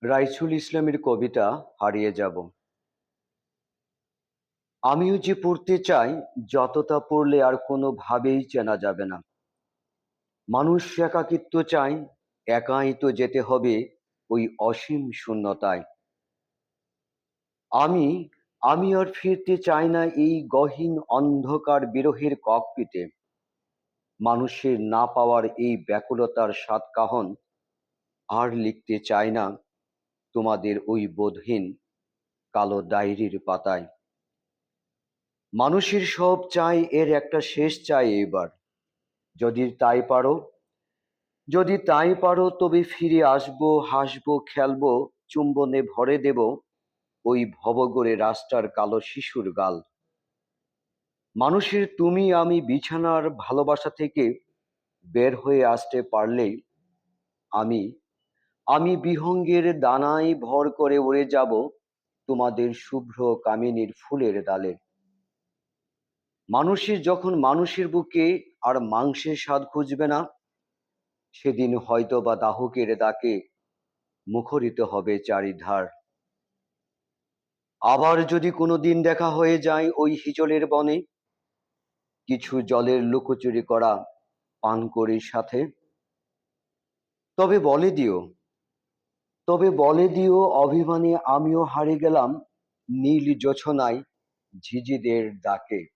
রাইসুল ইসলামের কবিতা হারিয়ে যাব। আমিও যে পড়তে চাই, যতটা পড়লে আর কোনোভাবেই চেনা যাবে না। মানুষ একাকিত্ব চায়, একাই তো যেতে হবে ওই অসীম শূন্যতায়। আমি আমি আর ফিরতে চাই না এই গহীন অন্ধকার বিরহের ককপিটে। মানুষের না পাওয়ার এই ব্যাকুলতার সাতকাহন আর লিখতে চাই না তোমাদের ওই বোধহীন কালো ডায়েরির পাতায়। মানুষের সব চাই, এর একটা শেষ চাই এইবার। যদি তাই পারো, যদি তাই পারো তবে ফিরে আসবো, হাসবো, খেলবো, চুম্বনে ভরে দেব ওই ভবঘুরে রাস্তার কালো শিশুর গাল। মানুষের তুমি আমি বিছানার ভালোবাসা থেকে বের হয়ে আসতে পারলেই আমি আমি বিহঙ্গের দানায় ভর করে উড়ে যাব তোমাদের শুভ্র কামিনীর ফুলের ডালে। মানুষের যখন মানুষের বুকে আর মাংসের স্বাদ খুঁজবে না, সেদিন হয়তো বা দাহকের ডাকে মুখরিত হবে চারিধার। আবার যদি কোনো দিন দেখা হয়ে যায় ওই হিজলের বনে, কিছু জলের লুকোচুরি করা পানকড়ির সাথে, তবে বলে দিও, তবে বলে দিও অভিমানে আমিও হারিয়ে গেলাম নীল জোছনায় ঝিঝিদের ডাকে।